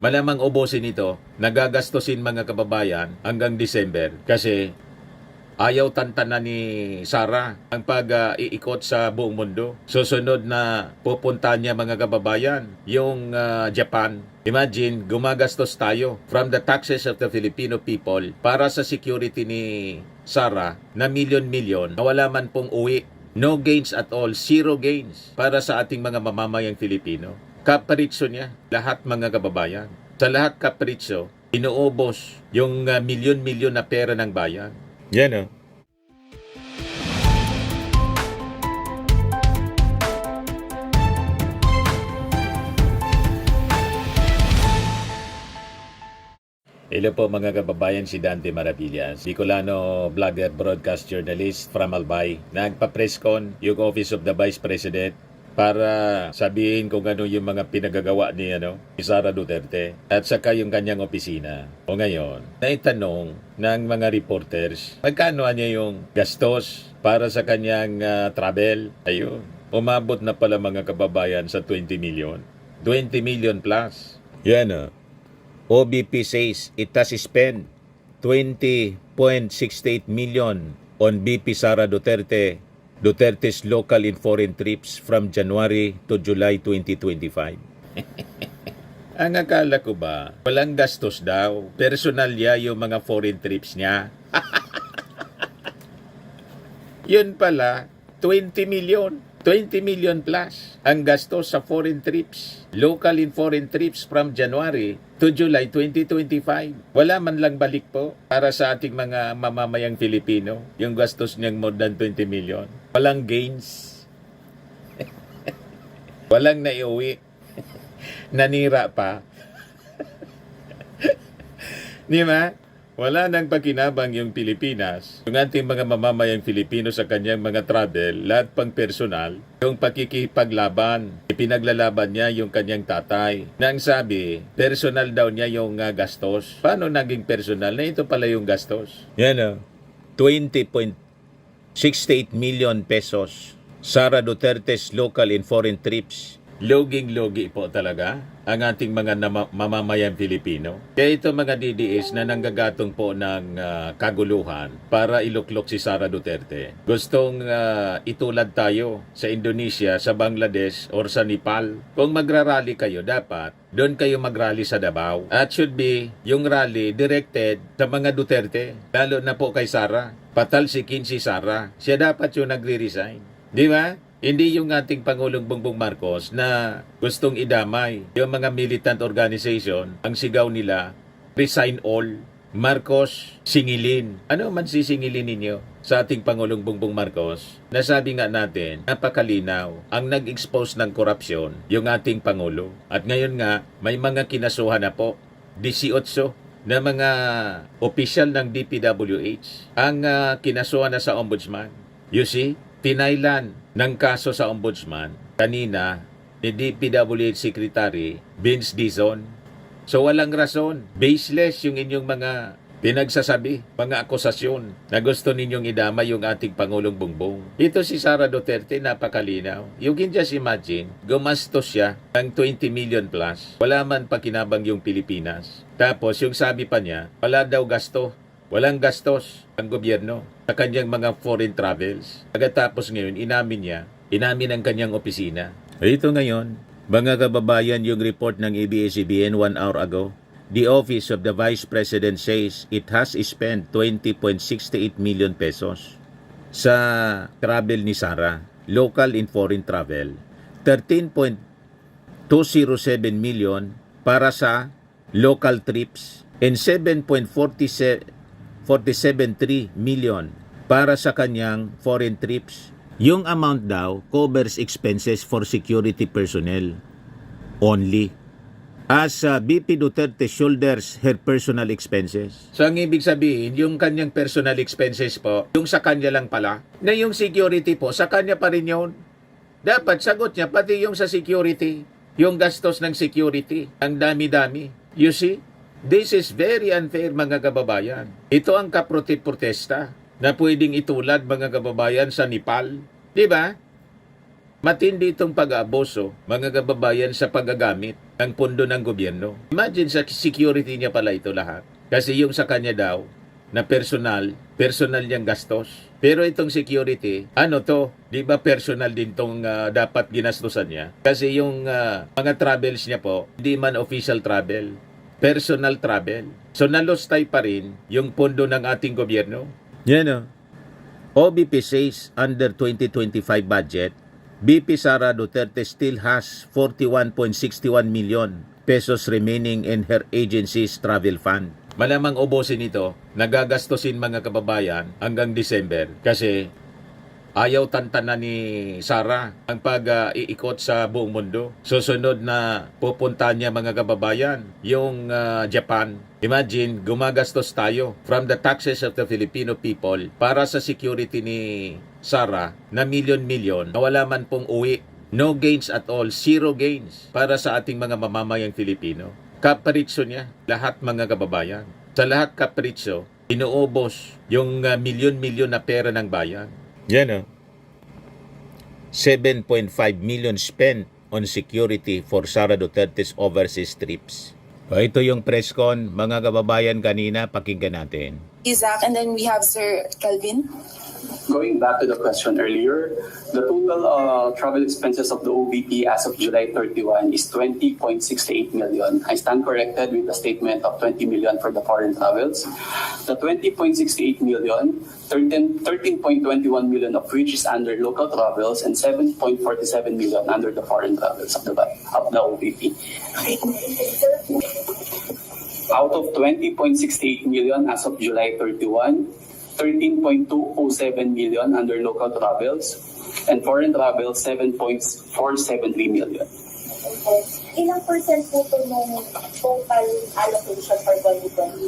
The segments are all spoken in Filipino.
Malamang ubusin ito, nagagastusin mga kababayan hanggang December kasi ayaw tantanan ni Sara ang pag-iikot sa buong mundo. Susunod na pupunta niya mga kababayan, yung Japan. Imagine, gumagastos tayo from the taxes of the Filipino people para sa security ni Sara na milyon-milyon na wala man pong uwi. No gains at all, zero gains para sa ating mga mamamayang Filipino. Kaparitso niya, lahat mga kababayan. Sa lahat kaparitso, inuubos yung milyon-milyon na pera ng bayan. Yan o. Hello po mga kababayan, si Dante Maravillas, Bicolano vlogger, broadcast journalist from Albay. Nagpa-presscon yung Office of the Vice President para sabihin kung ano yung mga pinagagawa ni Sara Duterte at saka yung kanyang opisina. O ngayon, naitanong ng mga reporters, magkano niya yung gastos para sa kanyang travel? Ayun, umabot na pala mga kababayan sa 20 million. 20 million plus. Yan o. OBP says it has spent 20.68 million on BP Sara Duterte's local and foreign trips from January to July 2025. Ang akala ko ba, walang gastos daw. Personal niya yung mga foreign trips niya. Yun pala, 20 million. 20 million plus ang gastos sa foreign trips. Local and foreign trips from January to July 2025. Wala man lang balik po para sa ating mga mamamayang Filipino. Yung gastos niyang more than 20 million. Walang gains. Walang naiuwi. Nanira pa. Di ba? Wala nang pakinabang yung Pilipinas, yung ating mga mamamayang Filipino sa kanyang mga travel, lahat pang personal, yung pakikipaglaban. Ipinaglalaban niya yung kanyang tatay. Nang sabi, personal daw niya yung gastos. Paano naging personal? Na ito pala yung gastos. Yan o. 20.68 million pesos. Sara Duterte's local and foreign trips. Loging-logi po talaga ang ating mga mamamayang Filipino. Kaya ito mga DDS na nanggagatong po ng kaguluhan para iluklok si Sara Duterte. Gustong itulad tayo sa Indonesia, sa Bangladesh, or sa Nepal. Kung magrarally kayo, dapat doon kayo magrally sa Davao. At should be yung rally directed sa mga Duterte. Lalo na po kay Sara. Patalsikin si Sara. Siya dapat yung nagre-resign. Di ba? Hindi yung ating Pangulong Bongbong Marcos na gustong idamay yung mga militant organization, ang sigaw nila, resign all, Marcos, singilin. Ano man sisingilin ninyo sa ating Pangulong Bongbong Marcos? Nasabi nga natin, napakalinaw, ang nag-expose ng korupsyon, yung ating Pangulo. At ngayon nga, may mga kinasuhan na po, 18 na mga opisyal ng DPWH ang kinasuhan na sa Ombudsman. You see? Tinailan ng kaso sa Ombudsman kanina ni DPWH Secretary Vince Dizon. So walang rason, baseless yung inyong mga pinagsasabi, mga akusasyon na gusto ninyong idama yung ating Pangulong Bongbong. Ito si Sara Duterte, napakalinaw. You can just imagine, gumastos siya ng 20 million plus. Wala man pakinabang yung Pilipinas. Tapos yung sabi pa niya, wala daw gasto. Walang gastos ang gobyerno sa kanyang mga foreign travels. Pagkatapos ngayon, inamin ang kanyang opisina. Ito ngayon, mga kababayan, yung report ng ABS-CBN 1 hour ago. The Office of the Vice President says it has spent 20.68 million pesos sa travel ni Sara, local and foreign travel. 13.207 million para sa local trips and 7.47 47.3 million para sa kanyang foreign trips. Yung amount daw covers expenses for security personnel only. As BP Duterte shoulders her personal expenses. So ang ibig sabihin, yung kanyang personal expenses po, yung sa kanya lang pala, na yung security po, sa kanya pa rin yun. Dapat sagot niya, pati yung sa security, yung gastos ng security, ang dami-dami. You see? This is very unfair mga kababayan. Ito ang kaprotesta na pwedeng itulad mga kababayan sa Nepal. Di ba? Matindi itong pag-aaboso mga kababayan sa paggagamit ng pondo ng gobyerno. Imagine sa security niya pala ito lahat. Kasi yung sa kanya daw, na personal niyang gastos. Pero itong security, ano to? Di ba personal din tong dapat ginastusan niya? Kasi yung mga travels niya po, hindi man official travel. Personal travel. So nalostay pa rin yung pondo ng ating gobyerno. Yan o. OBP says under 2025 budget, BP Sara Duterte still has 41.61 million pesos remaining in her agency's travel fund. Malamang ubusin ito, nagagastusin mga kababayan hanggang December kasi ayaw tantanan ni Sara ang pag-iikot sa buong mundo. Susunod na pupunta niya mga kababayan, yung Japan. Imagine, gumagastos tayo from the taxes of the Filipino people para sa security ni Sara na milyon-milyon na wala man pong uwi. No gains at all, zero gains para sa ating mga mamamayang Filipino. Kaparitso niya, lahat mga kababayan. Sa lahat kaparitso, inuubos yung milyon-milyon na pera ng bayan. Yan o. 7.5 million spent on security for Sara Duterte's overseas trips. Ito yung press con, mga kababayan kanina, pakinggan natin. Isaac, and then we have Sir Kelvin. Going back to the question earlier, the total travel expenses of the OVP as of July 31 is 20.68 million. I stand corrected with the statement of 20 million for the foreign travels. The 20.68 million, 13.21 million of which is under local travels and 7.47 million under the foreign travels of the OVP. Out of 20.68 million as of July 31, 13.207 million under local travels and foreign travels 7.473 million. Ilang percent po ito ng total allocation for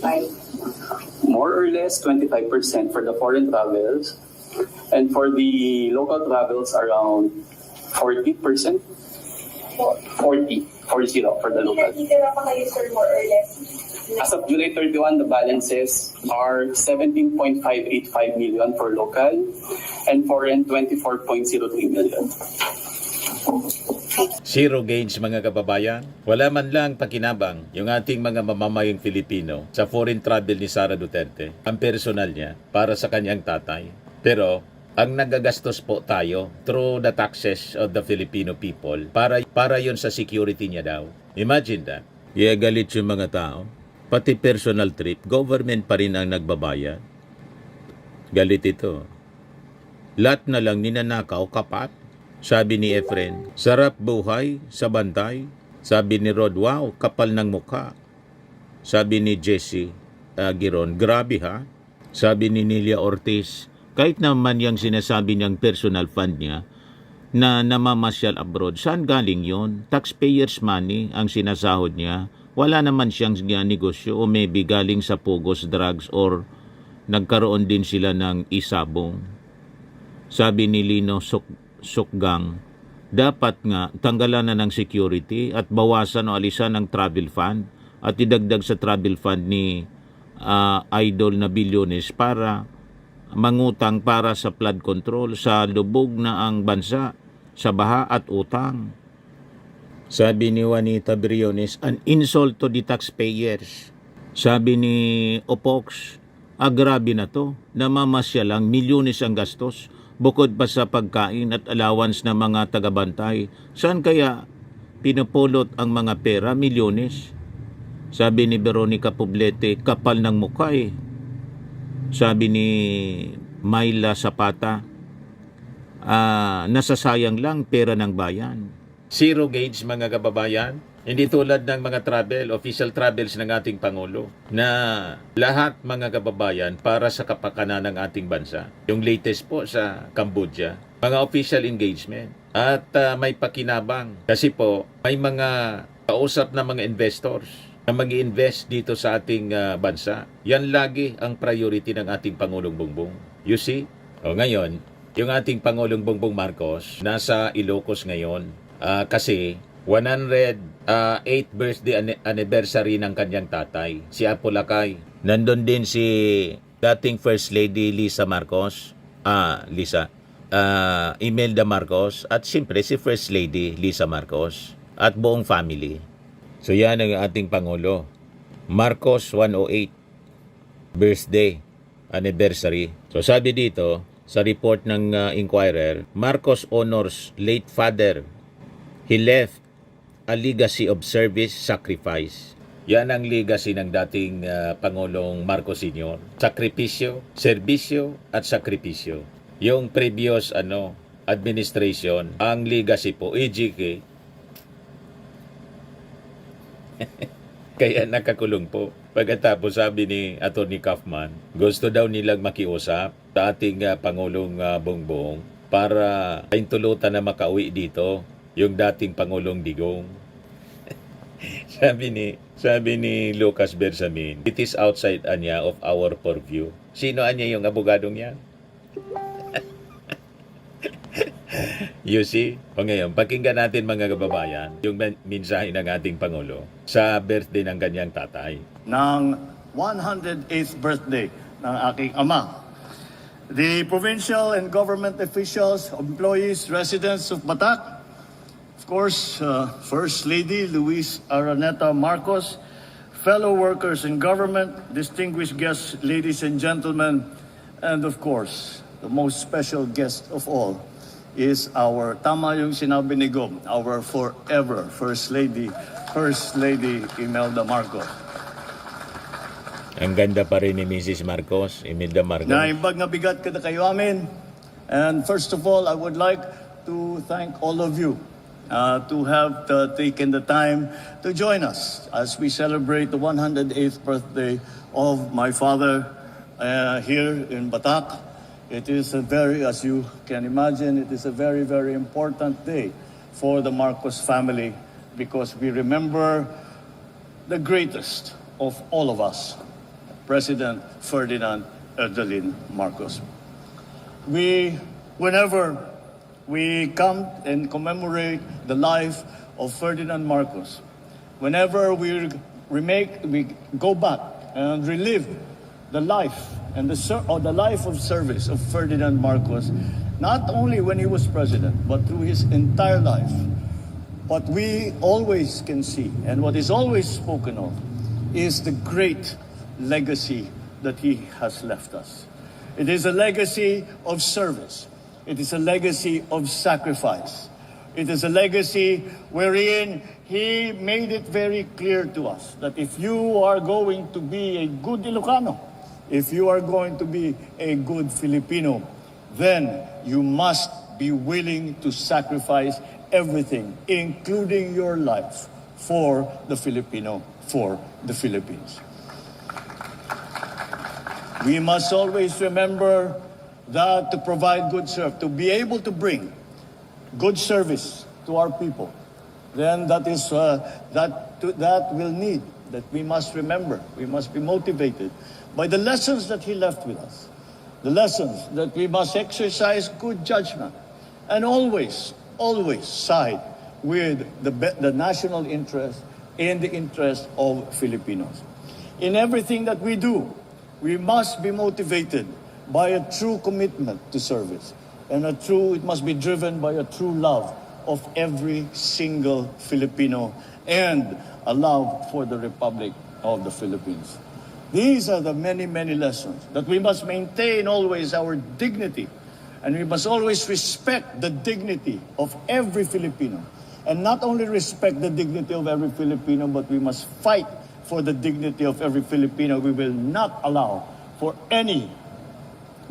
2025? More or less 25% for the foreign travels and for the local travels around 40%. 40 for the local. Titira pa kayo, sir, more or less? As of July 31, the balances are 17.585 million for local and foreign 24.03 million. Zero gains mga kababayan. Wala man lang pakinabang yung ating mga mamamayang Filipino sa foreign travel ni Sara Duterte, ang personal niya para sa kanyang tatay. Pero ang nagagastos po tayo through the taxes of the Filipino people para yun sa security niya daw. Imagine that. Galit yung mga tao. Pati personal trip, government pa rin ang nagbabayad. Galit ito. Lahat na lang ninanakaw kapat. Sabi ni Efren, sarap buhay sa bantay. Sabi ni Rod, wow, kapal ng mukha. Sabi ni Jesse Giron, grabe ha. Sabi ni Nelia Ortiz, kahit naman yung sinasabi niyang personal fund niya na namamasyal abroad, saan galing yon? Taxpayers money ang sinasahod niya. Wala naman siyang negosyo o maybe galing sa Pugos Drugs or nagkaroon din sila ng isabong. Sabi ni Lino Sukgang, dapat nga tanggalan na ng security at bawasan o alisan ng travel fund at idagdag sa travel fund ni idol na bilyones para mangutang para sa flood control sa lubog na ang bansa sa baha at utang. Sabi ni Juanita Briones, an insult to the taxpayers. Sabi ni Opox, grabe na to, namamasya lang, milyones ang gastos, bukod pa sa pagkain at allowance ng mga tagabantay. Saan kaya pinupulot ang mga pera, milyones? Sabi ni Veronica Poblete, kapal ng mukha eh. Sabi ni Myla Zapata, nasasayang lang pera ng bayan. Zero gauge mga kababayan. Hindi tulad ng mga official travels ng ating Pangulo na lahat mga kababayan para sa kapakanan ng ating bansa. Yung latest po sa Cambodia, mga official engagement at may pakinabang kasi po may mga kausap na mga investors na mag-i-invest dito sa ating bansa. Yan lagi ang priority ng ating Pangulong Bongbong. You see? Ngayon, yung ating Pangulong Bongbong Marcos nasa Ilocos ngayon. Kasi 108th birthday anniversary ng kanyang tatay, si Apo Lakay. Nandun din si dating First Lady Lisa Marcos, Imelda Marcos, at siyempre si First Lady Lisa Marcos at buong family. So yan ang ating Pangulo. Marcos 108, birthday, anniversary. So sabi dito, sa report ng Inquirer, Marcos honors late father. He left a legacy of service, sacrifice. Yan ang legacy ng dating Pangulong Marcos Sr. Sakripisyo, serbisyo at sakripisyo. Yung previous administration, ang legacy po, EGK, kaya nakakulong po. Pagkatapos sabi ni Atty. Kaufman, gusto daw nilang makiusap sa ating Pangulong Bongbong para pahintulutan na makauwi dito yung dating Pangulong Digong. sabi ni Lucas Bersamin, it is outside of our purview. Sino yung abogadong yan? You see? O ngayon, pakinggan natin mga kababayan yung mensahe ng ating Pangulo sa birthday ng kanyang tatay. Ng 108th birthday ng aking ama. The provincial and government officials, employees, residents of Batak, of course, First Lady Luis Araneta Marcos, fellow workers in government, distinguished guests, ladies and gentlemen, and of course, the most special guest of all is our, tama yung sinabi ni Gob, our forever First Lady Imelda Marcos. Ang ganda pa rin ni Mrs. Marcos, Imelda Marcos. Naimbag nga bigat kada kayo amin. And first of all, I would like to thank all of you to have taken the time to join us as we celebrate the 108th birthday of my father here in Batak. It is as you can imagine, it is a very, very important day for the Marcos family because we remember the greatest of all of us, President Ferdinand Erdelin Marcos. Whenever we come and commemorate the life of Ferdinand Marcos, whenever we go back and relive the life and the life of service of Ferdinand Marcos, not only when he was president, but through his entire life. What we always can see, and what is always spoken of, is the great legacy that he has left us. It is a legacy of service. It is a legacy of sacrifice. It is a legacy wherein he made it very clear to us that if you are going to be a good Ilocano, if you are going to be a good Filipino, then you must be willing to sacrifice everything, including your life, for the Filipino, for the Philippines. We must always remember that to provide good service, to be able to bring good service to our people, then that will need, that we must remember, we must be motivated by the lessons that he left with us, the lessons that we must exercise good judgment and always side with the national interest and the interest of Filipinos. In everything that we do, we must be motivated by a true commitment to service, and it must be driven by a true love of every single Filipino and a love for the Republic of the Philippines. These are the many, many lessons that we must maintain always our dignity, and we must always respect the dignity of every Filipino. And not only respect the dignity of every Filipino, but we must fight for the dignity of every Filipino. We will not allow for any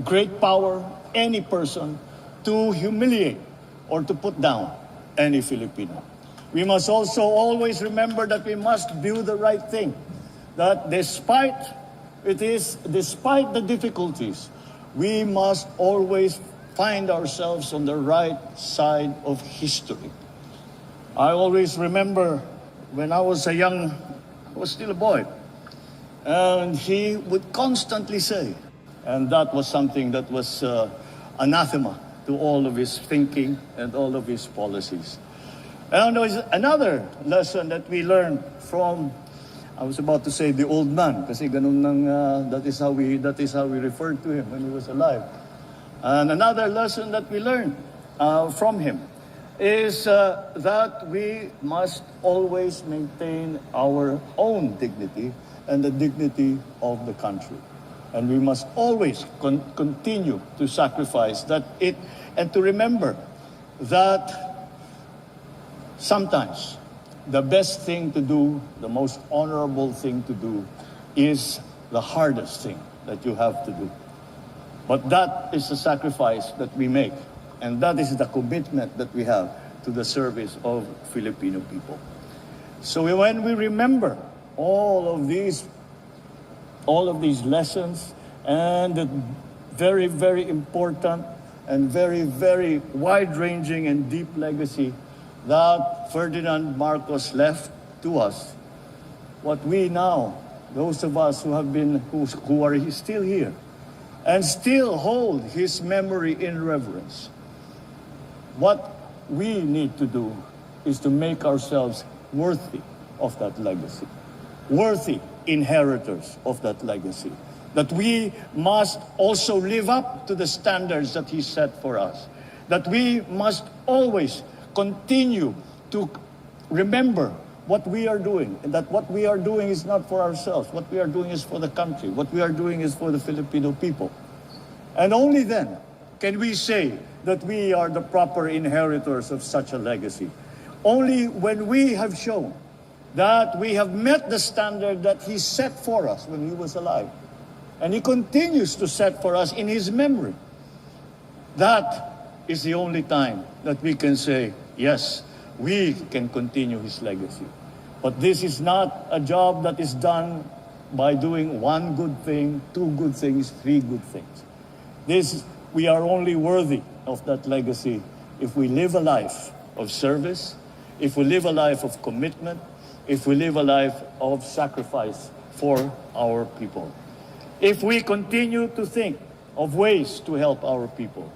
great power, any person, to humiliate or to put down any Filipino. We must also always remember that we must do the right thing. That despite the difficulties, we must always find ourselves on the right side of history. I always remember when I was still a boy, and he would constantly say, and that was something that was anathema to all of his thinking and all of his policies. And there was another lesson that we learned from, I was about to say the old man, kasi ganun nang, that is how we referred to him when he was alive. And another lesson that we learned from him is that we must always maintain our own dignity and the dignity of the country. And we must always continue to sacrifice that and to remember that sometimes the best thing to do, the most honorable thing to do, is the hardest thing that you have to do. But that is the sacrifice that we make, and that is the commitment that we have to the service of Filipino people. So when we remember all of these lessons and the very, very important and very, very wide-ranging and deep legacy that Ferdinand Marcos left to us, what we now, those of us who are still here and still hold his memory in reverence, what we need to do is to make ourselves worthy of that legacy, worthy inheritors of that legacy, that we must also live up to the standards that he set for us, that we must always continue to remember what we are doing, and that what we are doing is not for ourselves. What we are doing is for the country. What we are doing is for the Filipino people. And only then can we say that we are the proper inheritors of such a legacy. Only when we have shown that we have met the standard that he set for us when he was alive, and he continues to set for us in his memory, that is the only time that we can say, yes, we can continue his legacy. But this is not a job that is done by doing one good thing, two good things, three good things. We are only worthy of that legacy if we live a life of service, if we live a life of commitment, if we live a life of sacrifice for our people. If we continue to think of ways to help our people.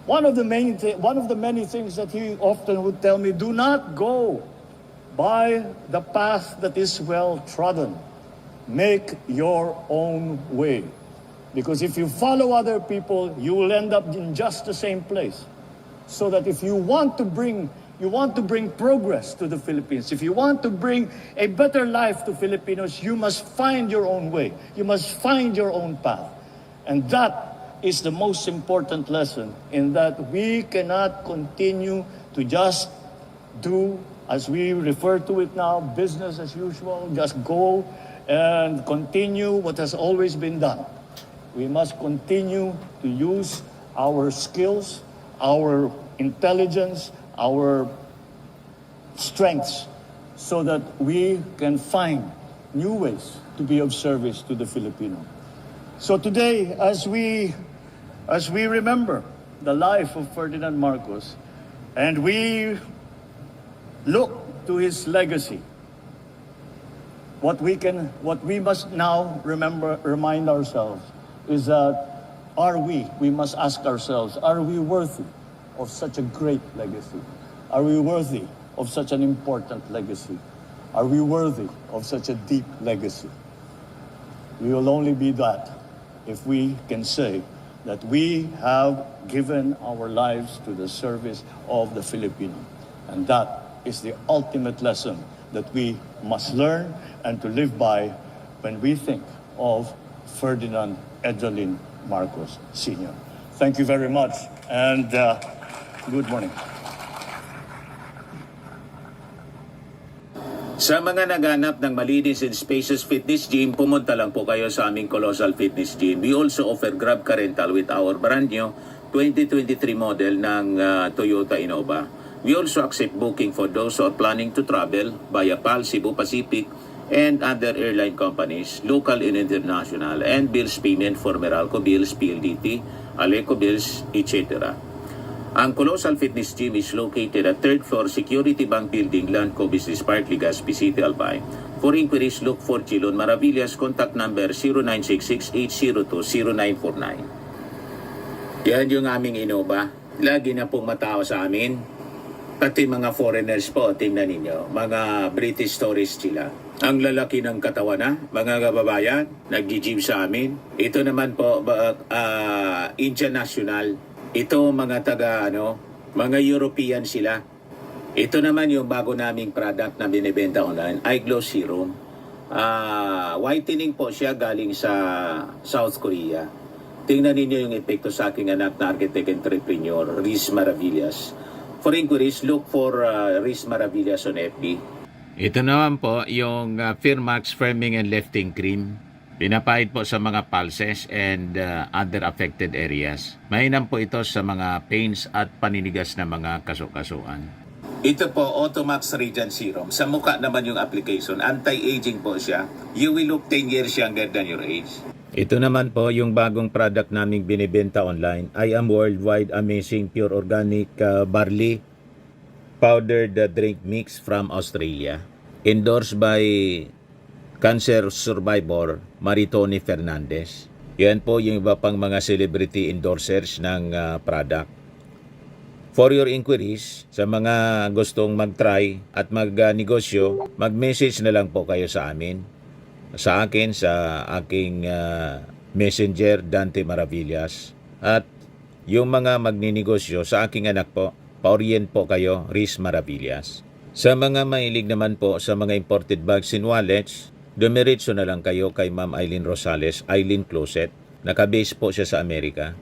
One of the many things that he often would tell me, do not go by the path that is well trodden. Make your own way. Because if you follow other people, you will end up in just the same place. So that if you want to bring progress to the Philippines, if you want to bring a better life to Filipinos, you must find your own way. You must find your own path. And that is the most important lesson, in that we cannot continue to just do, as we refer to it now, business as usual, just go and continue what has always been done. We must continue to use our skills, our intelligence, our strengths, so that we can find new ways to be of service to the Filipino. So today, as we remember the life of Ferdinand Marcos, and we look to his legacy, what we must now remind ourselves is that we must ask ourselves, are we worthy of such a great legacy? Are we worthy of such an important legacy? Are we worthy of such a deep legacy? We will only be that if we can say that we have given our lives to the service of the Filipino. And that is the ultimate lesson that we must learn and to live by when we think of Ferdinand Edralin Marcos Sr. Thank you very much, and good morning. Sa mga naghanap ng malinis and spacious fitness gym, pumunta lang po kayo sa aming Colossal Fitness Gym. We also offer Grab Car Rental with our brand new 2023 model ng Toyota Innova. We also accept booking for those who are planning to travel via PAL, Cebu Pacific, and other airline companies, local and international, and bills payment for Meralco Bills, PLDT, Aleco Bills, etc. Ang Colossal Fitness Gym is located at 3rd floor Security Bank Building, Landco Business Park, Legazpi City, Albay. For inquiries, look for Chilon Maravillas. Contact number 0966-802-0949. Yan yung aming Innova. Lagi na pong matao sa amin. Pati mga foreigners po, tingnan ninyo. Mga British tourists sila. Ang lalaki ng katawan na, mga kababayan, nag-gym sa amin. Ito naman po, Indian National. Ito mga taga Mga European sila. Ito naman yung bago naming product na binibenta online, Eye Glow Serum. Whitening po siya galing sa South Korea. Tingnan ninyo yung epekto sa aking anak na architect entrepreneur, Riz Maravillas. For inquiries, look for Riz Maravillas on FB. Ito naman po yung Firmax Firming and Lifting Cream. Pinapahid po sa mga pulses and other affected areas. Mainam po ito sa mga pains at paninigas na mga kasukasuan. Ito po, Automax Radiant Serum. Sa mukha naman yung application. Anti-aging po siya. You will look 10 years younger than your age. Ito naman po, yung bagong product naming binibenta online. I am Worldwide Amazing Pure Organic Barley Powdered Drink Mix from Australia. Endorsed by cancer survivor Maritoni Fernandez. Yan po yung iba pang mga celebrity endorsers ng product. For your inquiries, sa mga gustong mag-try at mag-negosyo, mag-message na lang po kayo sa amin. Sa akin, sa aking messenger, Dante Maravillas. At yung mga magninegosyo, sa aking anak po, pa-orient po kayo, Riz Maravillas. Sa mga mahilig naman po sa mga imported bags and wallets, dumiretso na lang kayo kay Ma'am Eileen Rosales, Eileen Closet. Nakabase po siya sa Amerika.